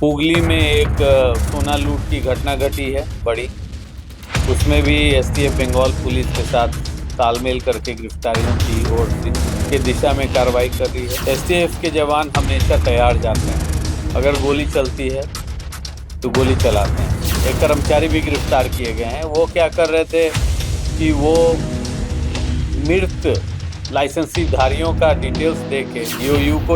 हुगली में एक सोना लूट की घटना घटी है बड़ी। उसमें भी एसटीएफ बंगाल पुलिस के साथ तालमेल करके गिरफ्तारियों की ओर के दिशा में कार्रवाई कर रही है। एसटीएफ के जवान हमेशा तैयार जाते हैं, अगर गोली चलती है तो गोली चलाते हैं। एक कर्मचारी भी गिरफ्तार किए गए हैं। वो क्या कर रहे थे कि वो मृत लाइसेंसी धारियों का डिटेल्स देके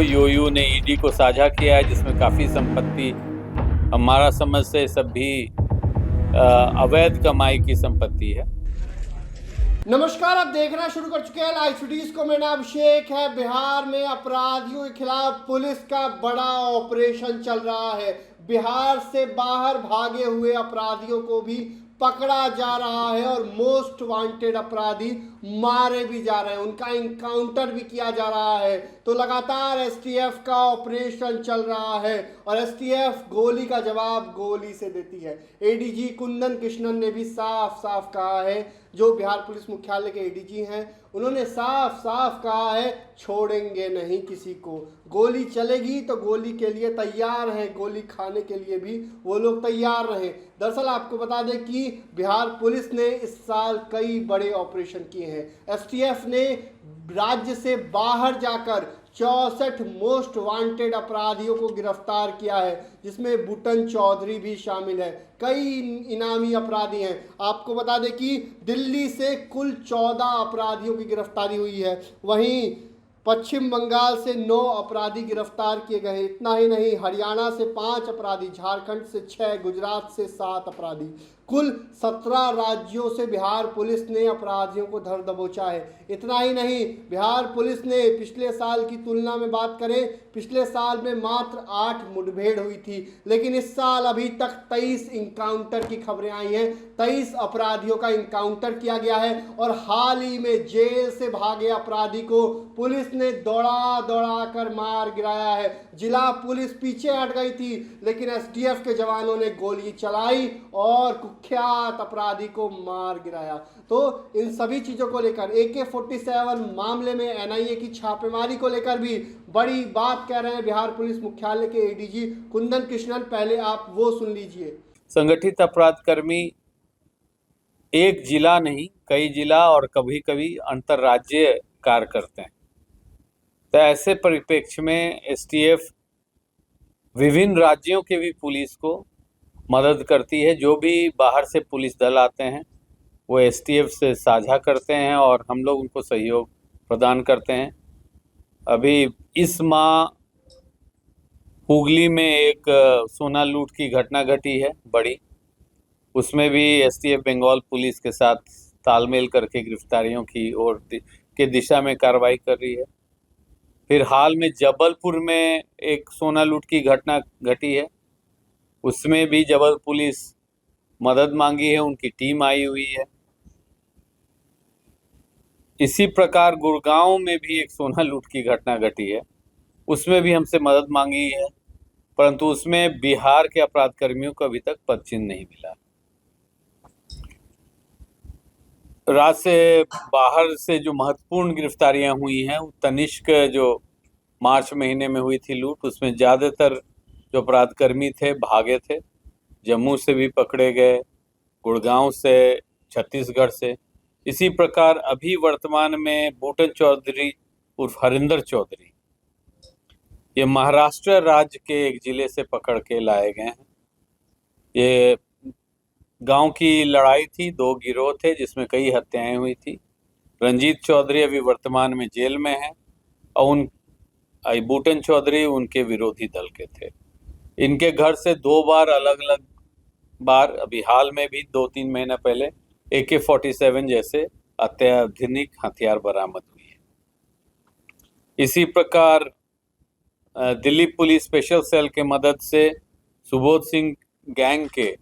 योयू ने ईडी को साझा किया है, जिसमें काफी संपत्ति हमारा समझ से सब भी अवैध कमाई की संपत्ति है। नमस्कार, आप देखना शुरू कर चुके हैं लाइव सिटीज को। मेरा नाम अभिषेक है। बिहार में अपराधियों के खिलाफ पुलिस का बड़ा ऑपरेशन चल रहा है। बिहार से बाहर भागे हुए अपराधियों को भी पकड़ा जा रहा है और मोस्ट वांटेड अपराधी मारे भी जा रहे हैं, उनका इनकाउंटर भी किया जा रहा है। तो लगातार एसटीएफ का ऑपरेशन चल रहा है और एसटीएफ गोली का जवाब गोली से देती है। एडीजी कुंदन कृष्णन ने भी साफ साफ कहा है, जो बिहार पुलिस मुख्यालय के एडीजी हैं, उन्होंने साफ साफ कहा है छोड़ेंगे नहीं किसी को। गोली चलेगी तो गोली के लिए तैयार हैं, गोली खाने के लिए भी वो लोग तैयार रहे। दरअसल आपको बता दें कि बिहार पुलिस ने इस साल कई बड़े ऑपरेशन किए हैं। एसटीएफ ने राज्य से बाहर जाकर 64 मोस्ट वांटेड अपराधियों को गिरफ्तार किया है, जिसमें बूटन चौधरी भी शामिल है। कई इनामी अपराधी हैं। आपको बता दें कि दिल्ली से कुल 14 अपराधियों की गिरफ्तारी हुई है। वहीं पश्चिम बंगाल से 9 अपराधी गिरफ्तार किए गए। इतना ही नहीं, हरियाणा से 5 अपराधी, झारखंड से 6, गुजरात से 7 अपराधी, कुल 17 राज्यों से बिहार पुलिस ने अपराधियों को धर दबोचा है। इतना ही नहीं, बिहार पुलिस ने पिछले साल की तुलना में बात करें, पिछले साल में मात्र 8 मुठभेड़ हुई थी, लेकिन इस साल अभी तक 23 इनकाउंटर की खबरें आई हैं। 23 अपराधियों का इनकाउंटर किया गया है और हाल ही में जेल से भागे अपराधी को पुलिस ने दौड़ा दौड़ा कर मार गिराया है। जिला पुलिस पीछे हट गई थी, लेकिन एसटीएफ के जवानों ने गोली चलाई और कुख्यात अपराधी को मार गिराया। तो इन सभी चीजों को लेकर AK-47 मामले में एनआईए की छापेमारी को लेकर भी बड़ी बात कह रहे हैं बिहार पुलिस मुख्यालय के एडीजी कुंदन कृष्णन। पहले आप वो सुन लीजिए। संगठित अपराध कर्मी एक जिला नहीं, कई जिला और कभी कभी अंतर्राज्यीय कार्य करते हैं। तो ऐसे परिप्रेक्ष्य में एसटीएफ विभिन्न राज्यों के भी पुलिस को मदद करती है। जो भी बाहर से पुलिस दल आते हैं वो एसटीएफ से साझा करते हैं और हम लोग उनको सहयोग प्रदान करते हैं। अभी इस माह हुगली में एक सोना लूट की घटना घटी है बड़ी। उसमें भी एसटीएफ बंगाल पुलिस के साथ तालमेल करके गिरफ्तारियों की ओर के दिशा में कार्रवाई कर रही है। फिर हाल में जबलपुर में एक सोना लूट की घटना घटी है, उसमें भी जबलपुर पुलिस मदद मांगी है, उनकी टीम आई हुई है। इसी प्रकार गुड़गांव में भी एक सोना लूट की घटना घटी है, उसमें भी हमसे मदद मांगी है, परंतु उसमें बिहार के अपराध कर्मियों को अभी तक पद चिन्ह नहीं मिला। राज्य से बाहर से जो महत्वपूर्ण गिरफ्तारियां हुई हैं, तनिष्क जो मार्च महीने में हुई थी लूट, उसमें ज़्यादातर जो अपराध कर्मी थे भागे थे। जम्मू से भी पकड़े गए, गुड़गांव से, छत्तीसगढ़ से। इसी प्रकार अभी वर्तमान में बूटन चौधरी उर्फ हरिंदर चौधरी, ये महाराष्ट्र राज्य के एक जिले से पकड़ के लाए गए हैं। ये गांव की लड़ाई थी, 2 गिरोह थे जिसमें कई हत्याएं हुई थी। रंजीत चौधरी अभी वर्तमान में जेल में है और बूटन चौधरी उनके विरोधी दल के थे। इनके घर से 2 बार अलग अलग बार, अभी हाल में भी 2-3 महीना पहले AK-47 जैसे अत्याधुनिक हथियार बरामद हुई है। इसी प्रकार दिल्ली पुलिस स्पेशल सेल के मदद से सुबोध सिंह गैंग के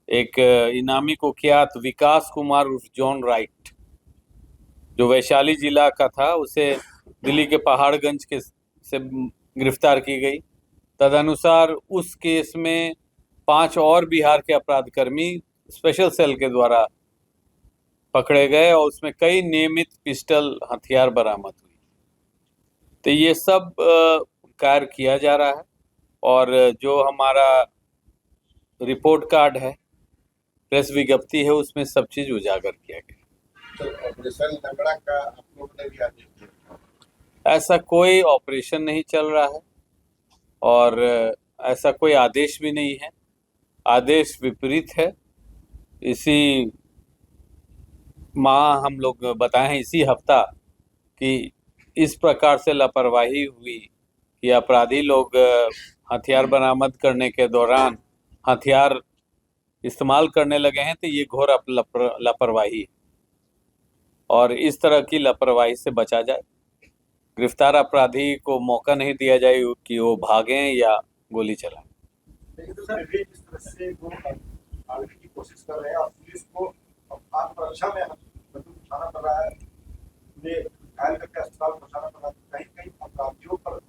एक इनामी कुख्यात विकास कुमार उर्फ जॉन राइट, जो वैशाली जिला का था, उसे दिल्ली के पहाड़गंज के से गिरफ्तार की गई। तदनुसार उस केस में 5 और बिहार के अपराध कर्मी स्पेशल सेल के द्वारा पकड़े गए और उसमें कई नियमित पिस्टल हथियार बरामद हुई। तो ये सब कार्य किया जा रहा है और जो हमारा रिपोर्ट कार्ड है, प्रेस विज्ञप्ति है, उसमें सब चीज उजागर किया गया। तो ऑपरेशन लंगड़ा का आप लोगों ने भी आदेश दिया? ऐसा कोई ऑपरेशन नहीं चल रहा है और ऐसा कोई आदेश भी नहीं है। आदेश विपरीत है। इसी माह हम लोग बताएं, इसी हफ्ता कि इस प्रकार से लापरवाही हुई कि अपराधी लोग हथियार बरामद करने के दौरान हथियार इस्तेमाल करने लगे हैं, तो ये घोर लापरवाही है और इस तरह की लापरवाही से बचा जाए। गिरफ्तार अपराधी को मौका नहीं दिया जाए कि वो भागें या गोली चलाएं। लेकिन तो सर वे जिस तरह से वो भागने की कोशिश कर रहे हैं और पुलिस को आत्मरक्षा में बंदूक उठाना पड़ रहा है, उन्हें घायल करके अस्पताल पहुंचाना पड़ रहा है, कहीं कहीं अपराधियों पर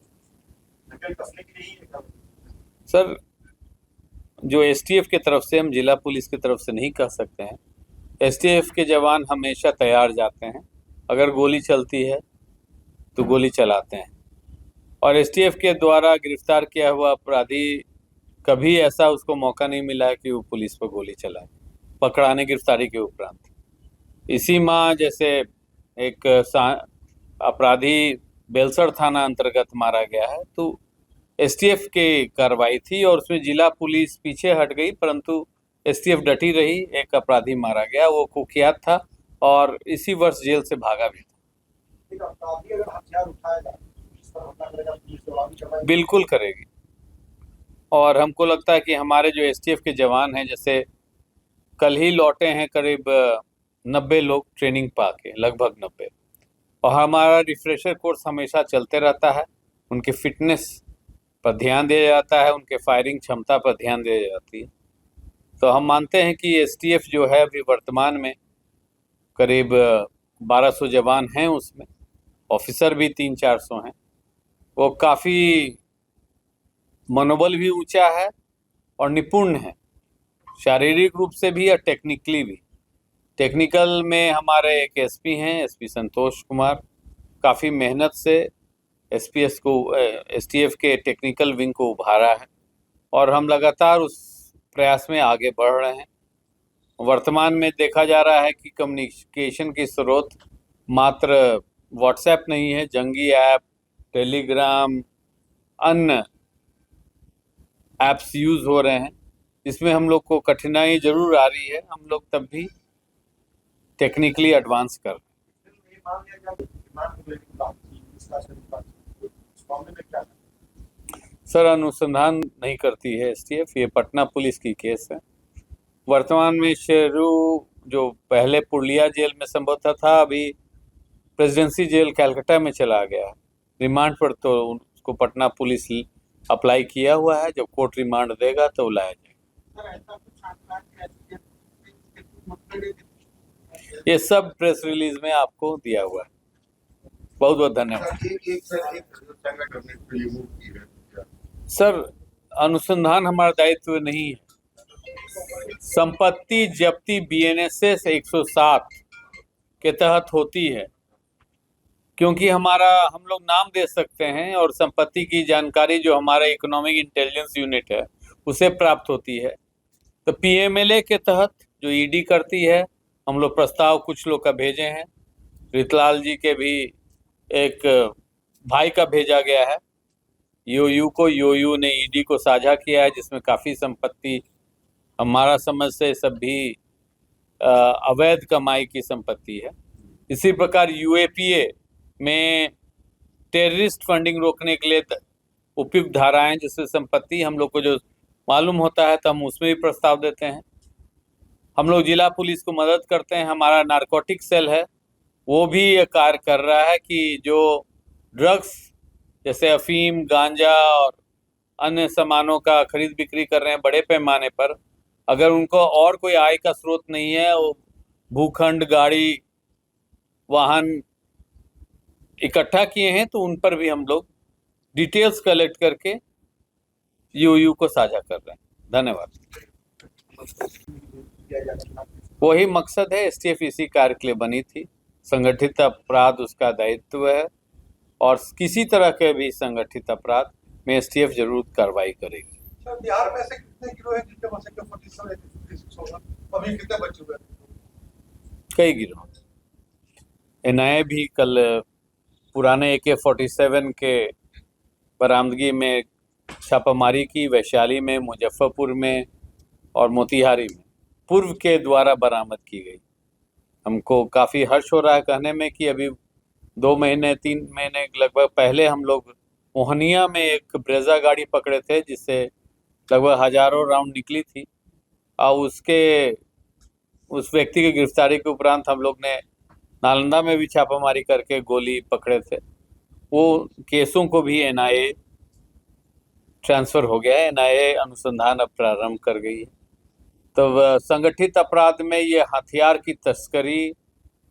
नकेल कसने के लिए ही सर, जो एसटीएफ की तरफ से, हम जिला पुलिस की तरफ से नहीं कह सकते हैं। एसटीएफ के जवान हमेशा तैयार जाते हैं, अगर गोली चलती है तो गोली चलाते हैं और एसटीएफ के द्वारा गिरफ्तार किया हुआ अपराधी कभी ऐसा उसको मौका नहीं मिला है कि वो पुलिस पर गोली चलाए पकड़ाने गिरफ्तारी के उपरांत। इसी माह जैसे एक अपराधी बेलसर थाना अंतर्गत मारा गया है, तो एसटीएफ की कार्रवाई थी और उसमें जिला पुलिस पीछे हट गई, परंतु एसटीएफ डटी रही। एक अपराधी मारा गया, वो कुख्यात था और इसी वर्ष जेल से भागा भी था। अपराधी अगर हथियार उठाएगा, पुलिस पर हमला करेगा, पुलिस जवाब करेगी? बिल्कुल करेगी। और हमको लगता है कि हमारे जो एसटीएफ के जवान हैं, जैसे कल ही लौटे हैं करीब 90 लोग ट्रेनिंग पाके, लगभग 90, और हमारा रिफ्रेशर कोर्स हमेशा चलते रहता है। उनके फिटनेस पर ध्यान दिया जाता है, उनके फायरिंग क्षमता पर ध्यान दिया जाती है। तो हम मानते हैं कि एसटीएफ जो है अभी वर्तमान में करीब 1200 जवान हैं, उसमें ऑफिसर भी 300-400 हैं। वो काफ़ी मनोबल भी ऊंचा है और निपुण है, शारीरिक रूप से भी और टेक्निकली भी। टेक्निकल में हमारे एक एसपी हैं, एसपी संतोष कुमार, काफ़ी मेहनत से एसटीएफ के टेक्निकल विंग को उभारा है और हम लगातार उस प्रयास में आगे बढ़ रहे हैं। वर्तमान में देखा जा रहा है कि कम्युनिकेशन की स्रोत मात्र व्हाट्सएप नहीं है, जंगी ऐप, टेलीग्राम, अन्य ऐप्स यूज़ हो रहे हैं। इसमें हम लोग को कठिनाई जरूर आ रही है, हम लोग तब भी टेक्निकली एडवांस कर रहे हैं। सर, अनुसंधान नहीं करती है एसटीएफ, ये पटना पुलिस की केस है। वर्तमान में शेरू जो पहले पुरलिया जेल में संभवतः था, अभी प्रेसिडेंसी जेल कलकत्ता में चला गया है रिमांड पर, तो उसको पटना पुलिस अप्लाई किया हुआ है। जब कोर्ट रिमांड देगा तो लाया जाएगा। ये सब प्रेस रिलीज में आपको दिया हुआ है। बहुत बहुत धन्यवाद। सर, अनुसंधान हमारा दायित्व नहीं है। संपत्ति जब्ती बीएनएसएस 107 के तहत होती है, क्योंकि हम लोग नाम दे सकते हैं और संपत्ति की जानकारी जो हमारा इकोनॉमिक इंटेलिजेंस यूनिट है उसे प्राप्त होती है। तो पीएमएलए के तहत जो ईडी करती है, हम लोग प्रस्ताव कुछ लोग का भेजे हैं। रितलाल जी के भी एक भाई का भेजा गया है यूयू को, यूयू ने ईडी को साझा किया है, जिसमें काफ़ी संपत्ति हमारा समझ से सब भी अवैध कमाई की संपत्ति है। इसी प्रकार यूएपीए में टेररिस्ट फंडिंग रोकने के लिए उपयुक्त धाराएं, जिससे संपत्ति हम लोग को जो मालूम होता है तो हम उसमें भी प्रस्ताव देते हैं। हम लोग जिला पुलिस को मदद करते हैं। हमारा नारकोटिक सेल है, वो भी ये कार्य कर रहा है कि जो ड्रग्स जैसे अफीम, गांजा और अन्य सामानों का खरीद बिक्री कर रहे हैं बड़े पैमाने पर, अगर उनको और कोई आय का स्रोत नहीं है, वो भूखंड, गाड़ी, वाहन इकट्ठा किए हैं, तो उन पर भी हम लोग डिटेल्स कलेक्ट करके यूयू को साझा कर रहे हैं। धन्यवाद। वही मकसद है, एसटीएफ इसी कार्य के लिए बनी थी। संगठित अपराध उसका दायित्व है और किसी तरह के भी संगठित अपराध में एसटीएफ जरूर कार्रवाई करेगी। सर बिहार में ऐसे कितने गिरोह हैं जिनके पास AK-47 AK-56 होगा, अभी कितने बच चुके हैं? कई गिरोह एनआईए भी कल पुराने AK-47 के बरामदगी में छापामारी की, वैशाली में, मुजफ्फरपुर में और मोतिहारी में पूर्व के द्वारा बरामद की गई। हमको काफ़ी हर्ष हो रहा है कहने में कि अभी 2 महीने 3 महीने लगभग पहले हम लोग मोहनिया में एक ब्रेजा गाड़ी पकड़े थे जिससे लगभग हजारों राउंड निकली थी, और उस व्यक्ति की गिरफ्तारी के उपरांत हम लोग ने नालंदा में भी छापामारी करके गोली पकड़े थे। वो केसों को भी एनआईए ट्रांसफ़र हो गया है, एनआईए अनुसंधान अब प्रारंभ कर गई है। तो संगठित अपराध में ये हथियार की तस्करी,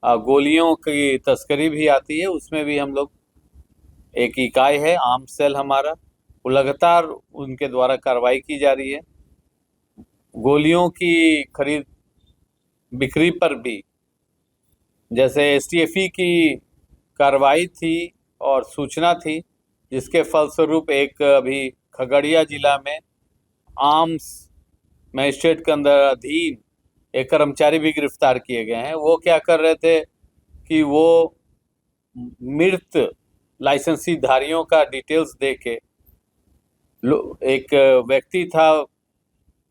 गोलियों की तस्करी भी आती है, उसमें भी हम लोग एक इकाई है आर्म सेल हमारा, वो लगातार उनके द्वारा कार्रवाई की जा रही है। गोलियों की खरीद बिक्री पर भी जैसे एसटीएफई की कार्रवाई थी और सूचना थी, जिसके फलस्वरूप एक अभी खगड़िया जिला में आर्म्स मजिस्ट्रेट के अंदर अधीन एक कर्मचारी भी गिरफ्तार किए गए हैं। वो क्या कर रहे थे कि वो मृत लाइसेंसी धारियों का डिटेल्स दे के, एक व्यक्ति था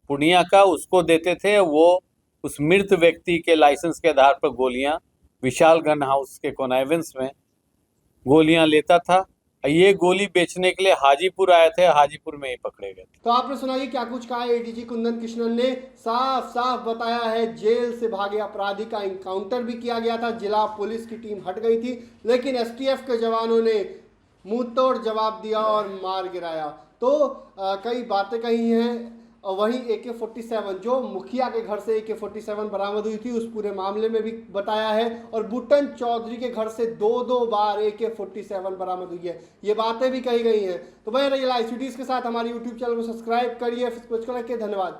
पूर्णिया का, उसको देते थे, वो उस मृत व्यक्ति के लाइसेंस के आधार पर गोलियां विशाल गन हाउस के कॉन्वेंस में गोलियां लेता था। ये गोली बेचने के लिए हाजीपुर आए थे, हाजीपुर में ही पकड़े गए थे। तो आपने सुना कि क्या कुछ कहा एडीजी कुंदन कृष्णन ने, साफ साफ बताया है जेल से भागे अपराधी का इनकाउंटर भी किया गया था, जिला पुलिस की टीम हट गई थी, लेकिन एसटीएफ के जवानों ने मुंह तोड़ जवाब दिया और मार गिराया। तो कई बातें कही हैं। वहीं AK-47 जो मुखिया के घर से AK-47 बरामद हुई थी उस पूरे मामले में भी बताया है, और बुट्टन चौधरी के घर से 2 बार AK-47 बरामद हुई है, ये बातें भी कही गई हैं। तो भाई रहिए लाइव सिटीज के साथ, हमारे YouTube चैनल को सब्सक्राइब करिए। धन्यवाद।